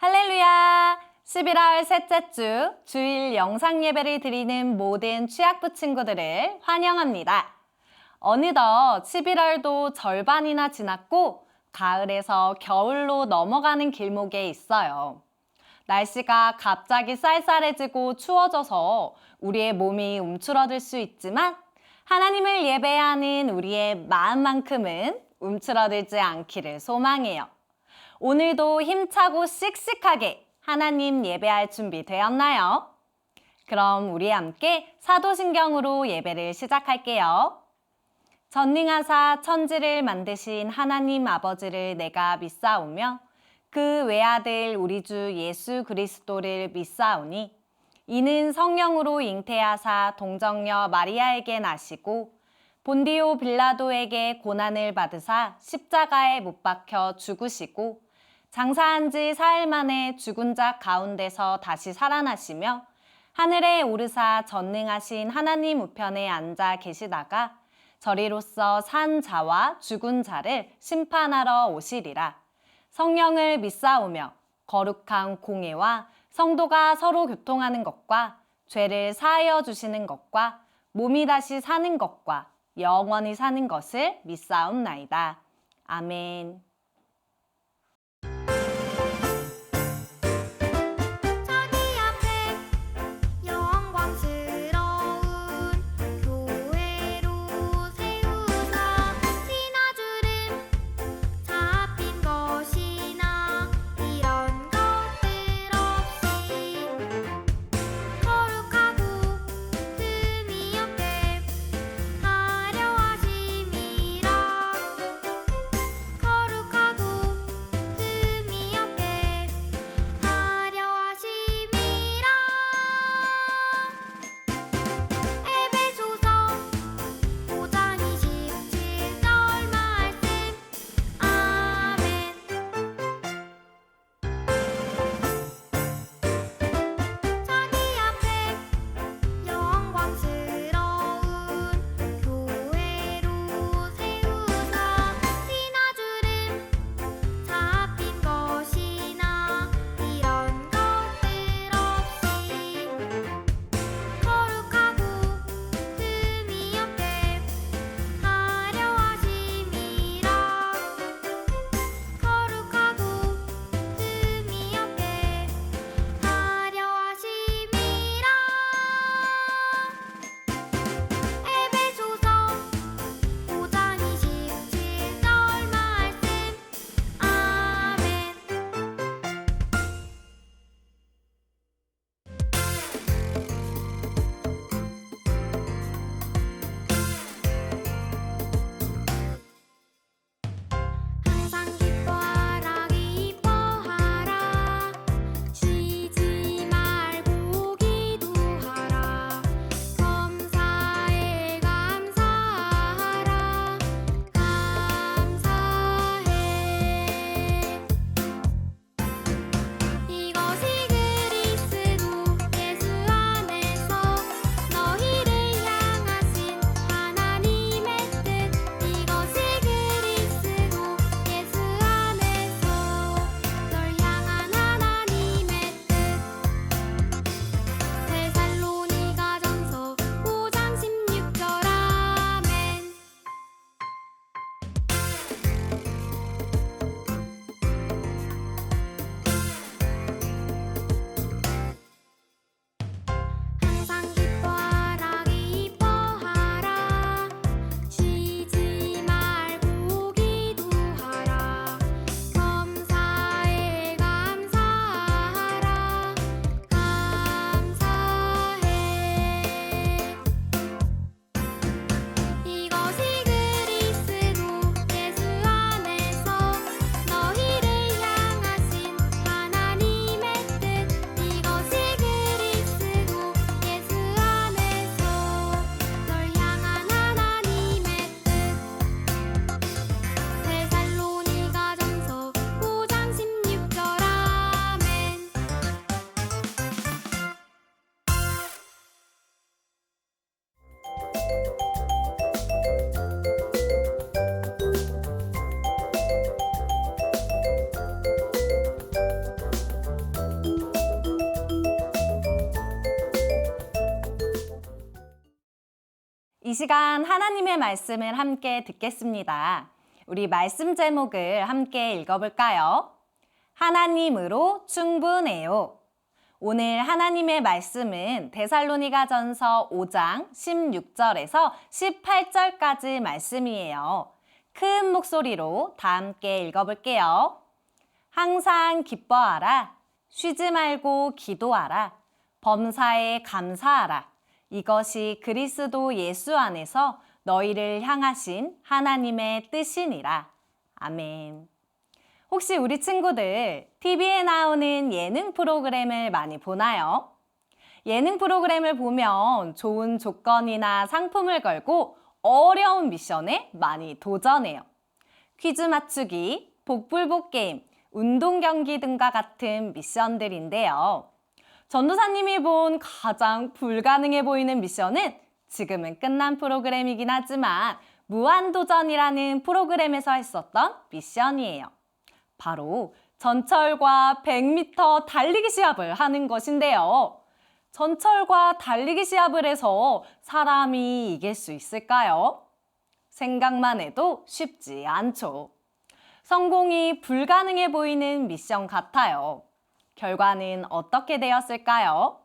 할렐루야! 11월 셋째 주 주일 영상 예배를 드리는 모든 취학부 친구들을 환영합니다. 어느덧 11월도 절반이나 지났고 가을에서 겨울로 넘어가는 길목에 있어요. 날씨가 갑자기 쌀쌀해지고 추워져서 우리의 몸이 움츠러들 수 있지만 하나님을 예배하는 우리의 마음만큼은 움츠러들지 않기를 소망해요. 오늘도 힘차고 씩씩하게 하나님 예배할 준비 되었나요? 그럼 우리 함께 사도신경으로 예배를 시작할게요. 전능하사 천지를 만드신 하나님 아버지를 내가 믿사오며 그 외아들 우리 주 예수 그리스도를 믿사오니 이는 성령으로 잉태하사 동정녀 마리아에게 나시고 본디오 빌라도에게 고난을 받으사 십자가에 못 박혀 죽으시고 장사한 지 사흘 만에 죽은 자 가운데서 다시 살아나시며 하늘에 오르사 전능하신 하나님 우편에 앉아 계시다가 저리로서 산 자와 죽은 자를 심판하러 오시리라. 성령을 믿사오며 거룩한 공예와 성도가 서로 교통하는 것과 죄를 사하여 주시는 것과 몸이 다시 사는 것과 영원히 사는 것을 믿사옵나이다. 아멘. 자기 앞에 영광스러운 교회로 세우사 신하주름 잡힌 것이나 이런 것들 없이 거룩하고 흠이 없게 하려 하심이라. 거룩한 이 시간 하나님의 말씀을 함께 듣겠습니다. 우리 말씀 제목을 함께 읽어볼까요? 하나님으로 충분해요. 오늘 하나님의 말씀은 데살로니가전서 5장 16절에서 18절까지 말씀이에요. 큰 목소리로 다 함께 읽어볼게요. 항상 기뻐하라. 쉬지 말고 기도하라. 범사에 감사하라. 이것이 그리스도 예수 안에서 너희를 향하신 하나님의 뜻이니라. 아멘. 혹시 우리 친구들 TV에 나오는 예능 프로그램을 많이 보나요? 예능 프로그램을 보면 좋은 조건이나 상품을 걸고 어려운 미션에 많이 도전해요. 퀴즈 맞추기, 복불복 게임, 운동 경기 등과 같은 미션들인데요. 전도사님이 본 가장 불가능해 보이는 미션은 지금은 끝난 프로그램이긴 하지만 무한도전이라는 프로그램에서 했었던 미션이에요. 바로 전철과 100m 달리기 시합을 하는 것인데요. 전철과 달리기 시합을 해서 사람이 이길 수 있을까요? 생각만 해도 쉽지 않죠. 성공이 불가능해 보이는 미션 같아요. 결과는 어떻게 되었을까요?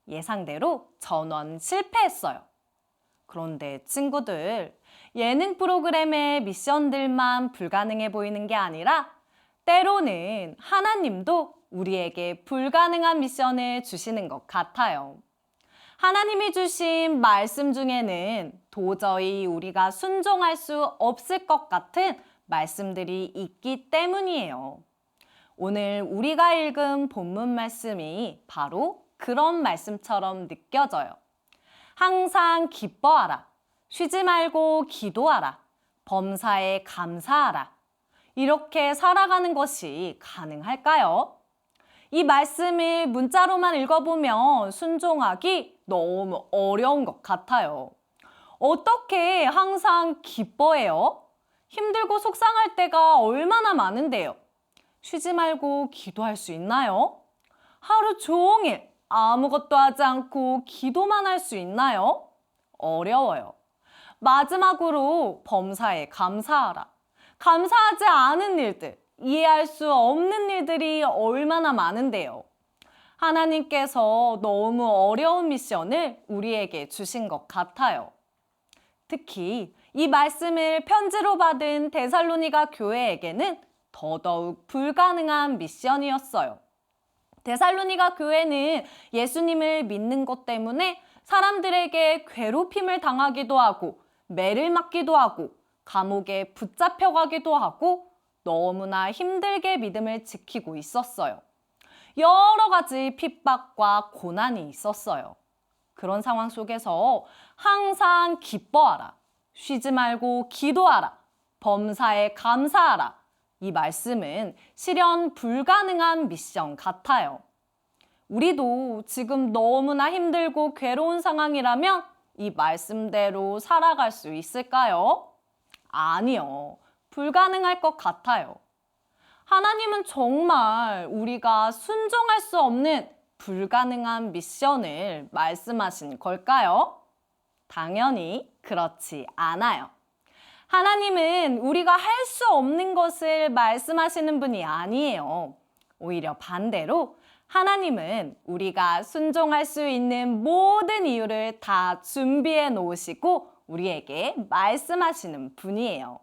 예상대로 전원 실패했어요. 그런데 친구들, 예능 프로그램의 미션들만 불가능해 보이는 게 아니라 때로는 하나님도 우리에게 불가능한 미션을 주시는 것 같아요. 하나님이 주신 말씀 중에는 도저히 우리가 순종할 수 없을 것 같은 말씀들이 있기 때문이에요. 오늘 우리가 읽은 본문 말씀이 바로 그런 말씀처럼 느껴져요. 항상 기뻐하라. 쉬지 말고 기도하라. 범사에 감사하라. 이렇게 살아가는 것이 가능할까요? 이 말씀을 문자로만 읽어보면 순종하기 너무 어려운 것 같아요. 어떻게 항상 기뻐해요? 힘들고 속상할 때가 얼마나 많은데요. 쉬지 말고 기도할 수 있나요? 하루 종일 아무것도 하지 않고 기도만 할 수 있나요? 어려워요. 마지막으로 범사에 감사하라. 감사하지 않은 일들, 이해할 수 없는 일들이 얼마나 많은데요. 하나님께서 너무 어려운 미션을 우리에게 주신 것 같아요. 특히 이 말씀을 편지로 받은 데살로니가 교회에게는 더더욱 불가능한 미션이었어요. 데살로니가 교회는 예수님을 믿는 것 때문에 사람들에게 괴롭힘을 당하기도 하고 매를 맞기도 하고 감옥에 붙잡혀가기도 하고 너무나 힘들게 믿음을 지키고 있었어요. 여러 가지 핍박과 고난이 있었어요. 그런 상황 속에서 항상 기뻐하라. 쉬지 말고 기도하라. 범사에 감사하라. 이 말씀은 실현 불가능한 미션 같아요. 우리도 지금 너무나 힘들고 괴로운 상황이라면 이 말씀대로 살아갈 수 있을까요? 아니요. 불가능할 것 같아요. 하나님은 정말 우리가 순종할 수 없는 불가능한 미션을 말씀하신 걸까요? 당연히 그렇지 않아요. 하나님은 우리가 할 수 없는 것을 말씀하시는 분이 아니에요. 오히려 반대로 하나님은 우리가 순종할 수 있는 모든 이유를 다 준비해 놓으시고 우리에게 말씀하시는 분이에요.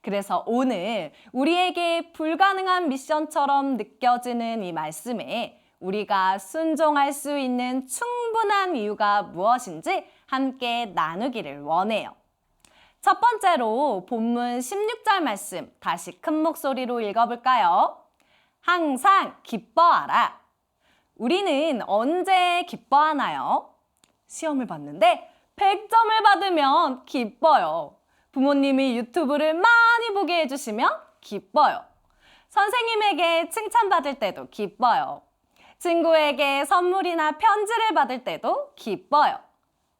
그래서 오늘 우리에게 불가능한 미션처럼 느껴지는 이 말씀에 우리가 순종할 수 있는 충분한 이유가 무엇인지 함께 나누기를 원해요. 첫 번째로 본문 16절 말씀 다시 큰 목소리로 읽어볼까요? 항상 기뻐하라. 우리는 언제 기뻐하나요? 시험을 봤는데 100점을 받으면 기뻐요. 부모님이 유튜브를 많이 보게 해주시면 기뻐요. 선생님에게 칭찬받을 때도 기뻐요. 친구에게 선물이나 편지를 받을 때도 기뻐요.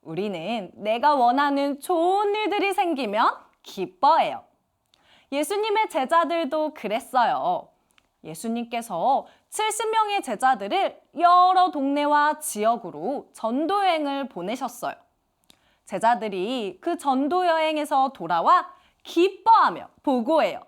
우리는 내가 원하는 좋은 일들이 생기면 기뻐해요. 예수님의 제자들도 그랬어요. 예수님께서 70명의 제자들을 여러 동네와 지역으로 전도여행을 보내셨어요. 제자들이 그 전도 여행에서 돌아와 기뻐하며 보고해요.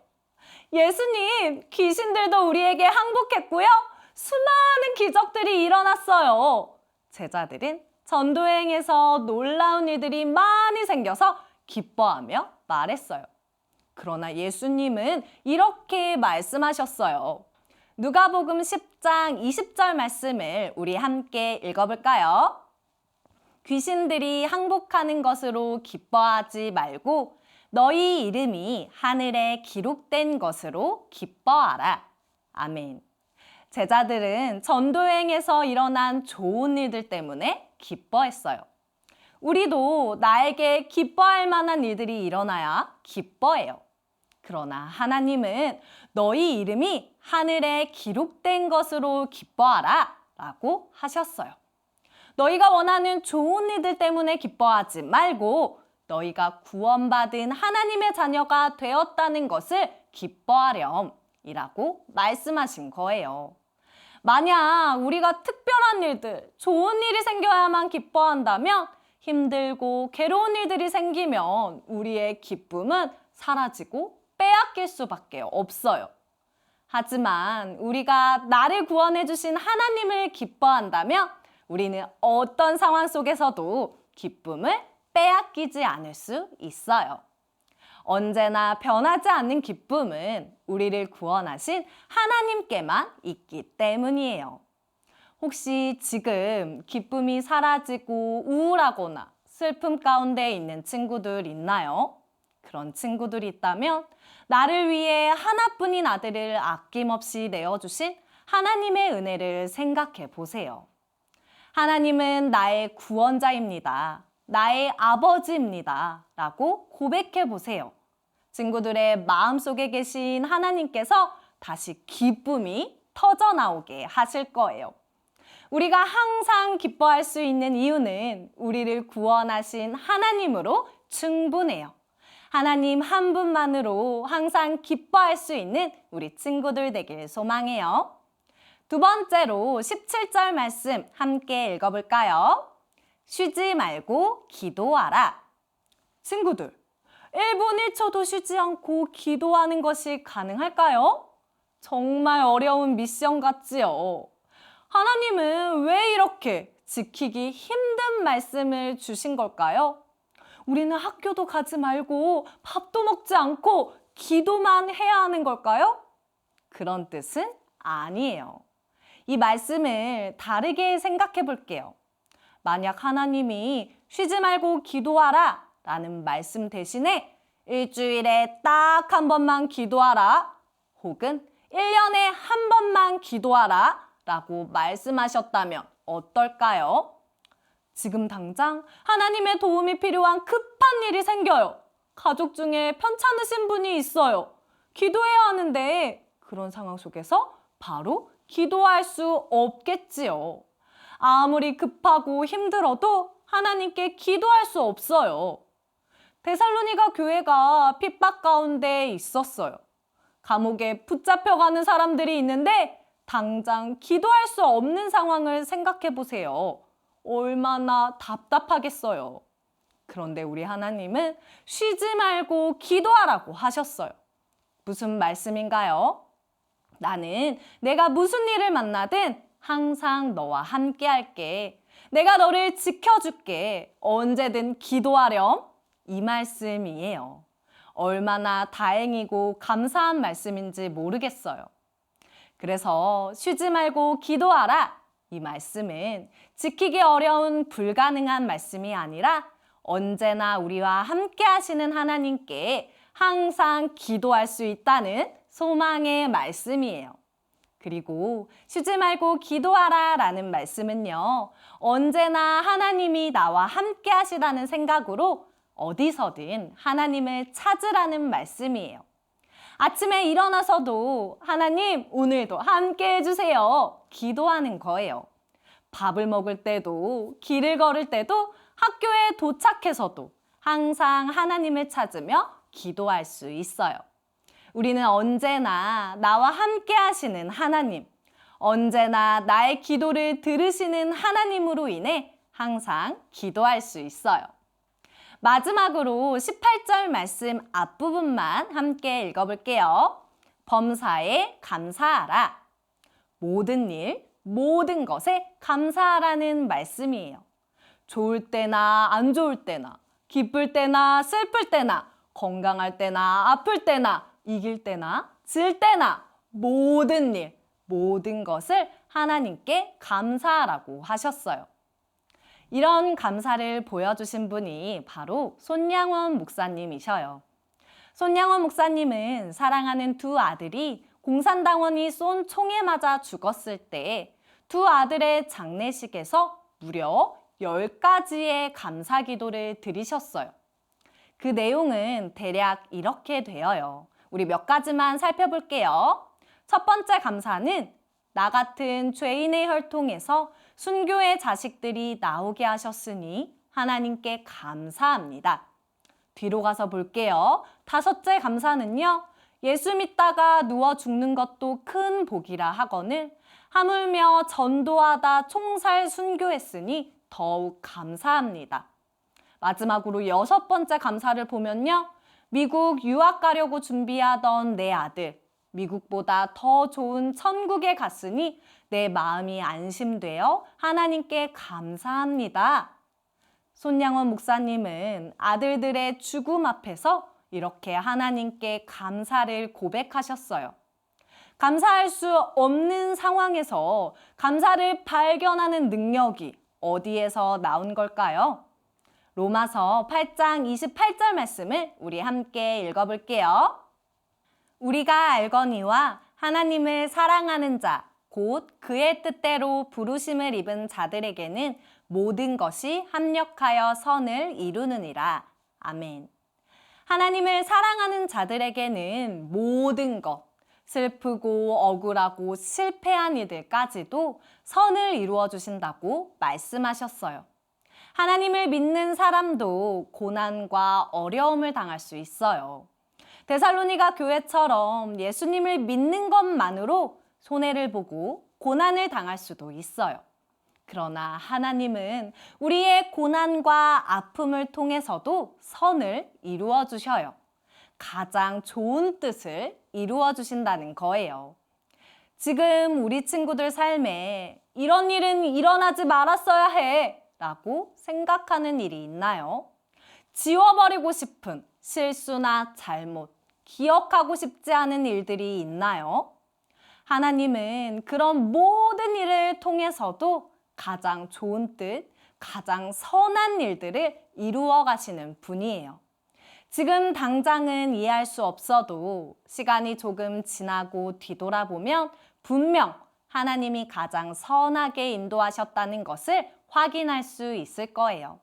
예수님, 귀신들도 우리에게 항복했고요. 수많은 기적들이 일어났어요. 제자들은 전도여행에서 놀라운 일들이 많이 생겨서 기뻐하며 말했어요. 그러나 예수님은 이렇게 말씀하셨어요. 누가복음 10장 20절 말씀을 우리 함께 읽어볼까요? 귀신들이 항복하는 것으로 기뻐하지 말고 너희 이름이 하늘에 기록된 것으로 기뻐하라. 아멘. 제자들은 전도여행에서 일어난 좋은 일들 때문에 기뻐했어요. 우리도 나에게 기뻐할 만한 일들이 일어나야 기뻐해요. 그러나 하나님은 너희 이름이 하늘에 기록된 것으로 기뻐하라 라고 하셨어요. 너희가 원하는 좋은 일들 때문에 기뻐하지 말고 너희가 구원받은 하나님의 자녀가 되었다는 것을 기뻐하렴이라고 말씀하신 거예요. 만약 우리가 특별한 일들, 좋은 일이 생겨야만 기뻐한다면 힘들고 괴로운 일들이 생기면 우리의 기쁨은 사라지고 빼앗길 수밖에 없어요. 하지만 우리가 나를 구원해 주신 하나님을 기뻐한다면 우리는 어떤 상황 속에서도 기쁨을 빼앗기지 않을 수 있어요. 언제나 변하지 않는 기쁨은 우리를 구원하신 하나님께만 있기 때문이에요. 혹시 지금 기쁨이 사라지고 우울하거나 슬픔 가운데 있는 친구들 있나요? 그런 친구들이 있다면 나를 위해 하나뿐인 아들을 아낌없이 내어주신 하나님의 은혜를 생각해 보세요. 하나님은 나의 구원자입니다. 나의 아버지입니다. 라고 고백해 보세요. 친구들의 마음속에 계신 하나님께서 다시 기쁨이 터져나오게 하실 거예요. 우리가 항상 기뻐할 수 있는 이유는 우리를 구원하신 하나님으로 충분해요. 하나님 한 분만으로 항상 기뻐할 수 있는 우리 친구들 되길 소망해요. 두 번째로 17절 말씀 함께 읽어볼까요? 쉬지 말고 기도하라. 친구들, 1분 1초도 쉬지 않고 기도하는 것이 가능할까요? 정말 어려운 미션 같지요. 하나님은 왜 이렇게 지키기 힘든 말씀을 주신 걸까요? 우리는 학교도 가지 말고 밥도 먹지 않고 기도만 해야 하는 걸까요? 그런 뜻은 아니에요. 이 말씀을 다르게 생각해 볼게요. 만약 하나님이 쉬지 말고 기도하라 라는 말씀 대신에 일주일에 딱 한 번만 기도하라 혹은 1년에 한 번만 기도하라 라고 말씀하셨다면 어떨까요? 지금 당장 하나님의 도움이 필요한 급한 일이 생겨요. 가족 중에 편찮으신 분이 있어요. 기도해야 하는데 그런 상황 속에서 바로 기도할 수 없겠지요. 아무리 급하고 힘들어도 하나님께 기도할 수 없어요. 데살로니가 교회가 핍박 가운데 있었어요. 감옥에 붙잡혀가는 사람들이 있는데 당장 기도할 수 없는 상황을 생각해 보세요. 얼마나 답답하겠어요. 그런데 우리 하나님은 쉬지 말고 기도하라고 하셨어요. 무슨 말씀인가요? 나는 내가 무슨 일을 만나든 항상 너와 함께 할게. 내가 너를 지켜줄게. 언제든 기도하렴. 이 말씀이에요. 얼마나 다행이고 감사한 말씀인지 모르겠어요. 그래서 쉬지 말고 기도하라. 이 말씀은 지키기 어려운 불가능한 말씀이 아니라 언제나 우리와 함께 하시는 하나님께 항상 기도할 수 있다는 소망의 말씀이에요. 그리고 쉬지 말고 기도하라 라는 말씀은요, 언제나 하나님이 나와 함께 하시다는 생각으로 어디서든 하나님을 찾으라는 말씀이에요. 아침에 일어나서도 하나님 오늘도 함께 해주세요. 기도하는 거예요. 밥을 먹을 때도 길을 걸을 때도 학교에 도착해서도 항상 하나님을 찾으며 기도할 수 있어요. 우리는 언제나 나와 함께 하시는 하나님, 언제나 나의 기도를 들으시는 하나님으로 인해 항상 기도할 수 있어요. 마지막으로 18절 말씀 앞부분만 함께 읽어볼게요. 범사에 감사하라. 모든 일, 모든 것에 감사하라는 말씀이에요. 좋을 때나 안 좋을 때나, 기쁠 때나 슬플 때나, 건강할 때나 아플 때나, 이길 때나 질 때나, 모든 일, 모든 것을 하나님께 감사하라고 하셨어요. 이런 감사를 보여주신 분이 바로 손양원 목사님이셔요. 손양원 목사님은 사랑하는 두 아들이 공산당원이 쏜 총에 맞아 죽었을 때 두 아들의 장례식에서 무려 10가지의 감사 기도를 드리셨어요. 그 내용은 대략 이렇게 되어요. 우리 몇 가지만 살펴볼게요. 첫 번째 감사는 나 같은 죄인의 혈통에서 순교의 자식들이 나오게 하셨으니 하나님께 감사합니다. 뒤로 가서 볼게요. 다섯째 감사는요. 예수 믿다가 누워 죽는 것도 큰 복이라 하거늘 하물며 전도하다 총살 순교했으니 더욱 감사합니다. 마지막으로 여섯 번째 감사를 보면요. 미국 유학 가려고 준비하던 내 아들, 미국보다 더 좋은 천국에 갔으니 내 마음이 안심되어 하나님께 감사합니다. 손양원 목사님은 아들들의 죽음 앞에서 이렇게 하나님께 감사를 고백하셨어요. 감사할 수 없는 상황에서 감사를 발견하는 능력이 어디에서 나온 걸까요? 로마서 8장 28절 말씀을 우리 함께 읽어볼게요. 우리가 알거니와 하나님을 사랑하는 자, 곧 그의 뜻대로 부르심을 입은 자들에게는 모든 것이 합력하여 선을 이루느니라. 아멘. 하나님을 사랑하는 자들에게는 모든 것, 슬프고 억울하고 실패한 이들까지도 선을 이루어 주신다고 말씀하셨어요. 하나님을 믿는 사람도 고난과 어려움을 당할 수 있어요. 데살로니가 교회처럼 예수님을 믿는 것만으로 손해를 보고 고난을 당할 수도 있어요. 그러나 하나님은 우리의 고난과 아픔을 통해서도 선을 이루어 주셔요. 가장 좋은 뜻을 이루어 주신다는 거예요. 지금 우리 친구들 삶에 이런 일은 일어나지 말았어야 해 라고 생각하는 일이 있나요? 지워버리고 싶은 실수나 잘못, 기억하고 싶지 않은 일들이 있나요? 하나님은 그런 모든 일을 통해서도 가장 좋은 뜻, 가장 선한 일들을 이루어 가시는 분이에요. 지금 당장은 이해할 수 없어도 시간이 조금 지나고 뒤돌아보면 분명 하나님이 가장 선하게 인도하셨다는 것을 확인할 수 있을 거예요.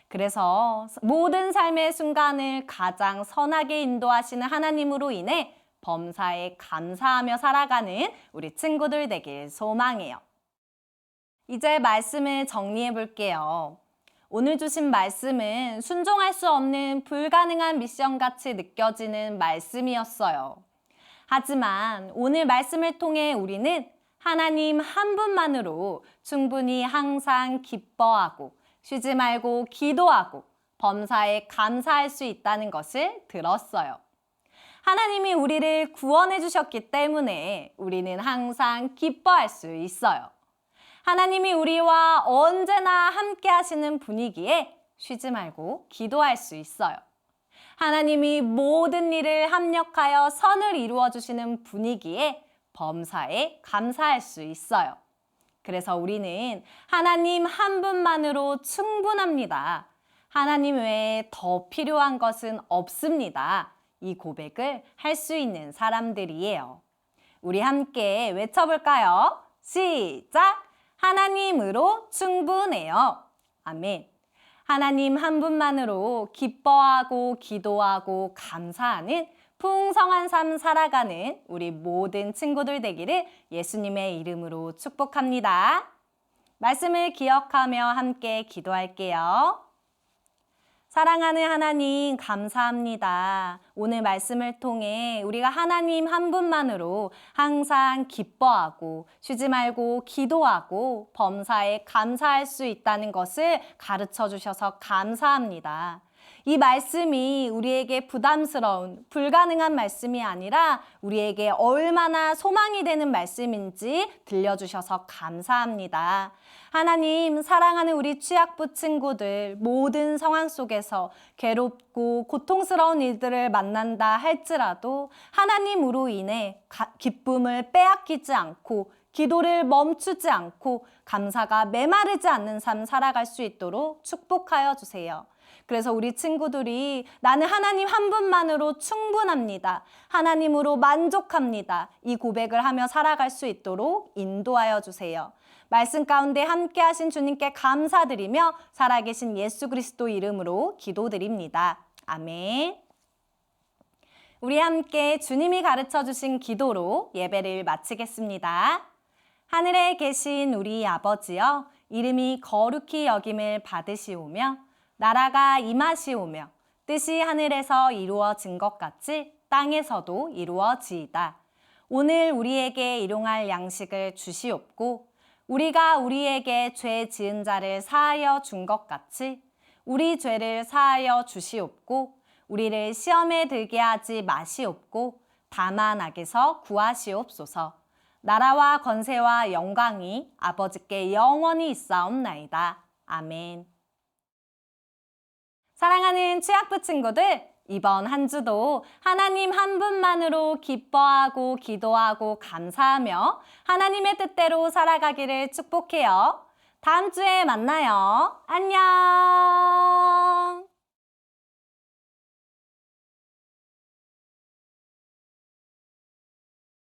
그래서 모든 삶의 순간을 가장 선하게 인도하시는 하나님으로 인해 범사에 감사하며 살아가는 우리 친구들 되길 소망해요. 이제 말씀을 정리해 볼게요. 오늘 주신 말씀은 순종할 수 없는 불가능한 미션같이 느껴지는 말씀이었어요. 하지만 오늘 말씀을 통해 우리는 하나님 한 분만으로 충분히 항상 기뻐하고 쉬지 말고 기도하고 범사에 감사할 수 있다는 것을 들었어요. 하나님이 우리를 구원해 주셨기 때문에 우리는 항상 기뻐할 수 있어요. 하나님이 우리와 언제나 함께 하시는 분이기에 쉬지 말고 기도할 수 있어요. 하나님이 모든 일을 합력하여 선을 이루어 주시는 분이기에 범사에 감사할 수 있어요. 그래서 우리는 하나님 한 분만으로 충분합니다. 하나님 외에 더 필요한 것은 없습니다. 이 고백을 할 수 있는 사람들이에요. 우리 함께 외쳐볼까요? 시작! 하나님으로 충분해요. 아멘. 하나님 한 분만으로 기뻐하고 기도하고 감사하는 풍성한 삶 살아가는 우리 모든 친구들 되기를 예수님의 이름으로 축복합니다. 말씀을 기억하며 함께 기도할게요. 사랑하는 하나님 감사합니다. 오늘 말씀을 통해 우리가 하나님 한 분만으로 항상 기뻐하고 쉬지 말고 기도하고 범사에 감사할 수 있다는 것을 가르쳐 주셔서 감사합니다. 이 말씀이 우리에게 부담스러운, 불가능한 말씀이 아니라 우리에게 얼마나 소망이 되는 말씀인지 들려주셔서 감사합니다. 하나님, 사랑하는 우리 취약부 친구들 모든 상황 속에서 괴롭고 고통스러운 일들을 만난다 할지라도 하나님으로 인해 기쁨을 빼앗기지 않고 기도를 멈추지 않고 감사가 메마르지 않는 삶 살아갈 수 있도록 축복하여 주세요. 그래서 우리 친구들이 나는 하나님 한 분만으로 충분합니다. 하나님으로 만족합니다. 이 고백을 하며 살아갈 수 있도록 인도하여 주세요. 말씀 가운데 함께 하신 주님께 감사드리며 살아계신 예수 그리스도 이름으로 기도드립니다. 아멘. 우리 함께 주님이 가르쳐 주신 기도로 예배를 마치겠습니다. 하늘에 계신 우리 아버지여, 이름이 거룩히 여김을 받으시오며 나라가 임하시오며 뜻이 하늘에서 이루어진 것 같이 땅에서도 이루어지이다. 오늘 우리에게 일용할 양식을 주시옵고 우리가 우리에게 죄 지은 자를 사하여 준 것 같이 우리 죄를 사하여 주시옵고 우리를 시험에 들게 하지 마시옵고 다만 악에서 구하시옵소서. 나라와 권세와 영광이 아버지께 영원히 있사옵나이다. 아멘. 사랑하는 취약부 친구들, 이번 한 주도 하나님 한 분만으로 기뻐하고 기도하고 감사하며 하나님의 뜻대로 살아가기를 축복해요. 다음 주에 만나요. 안녕.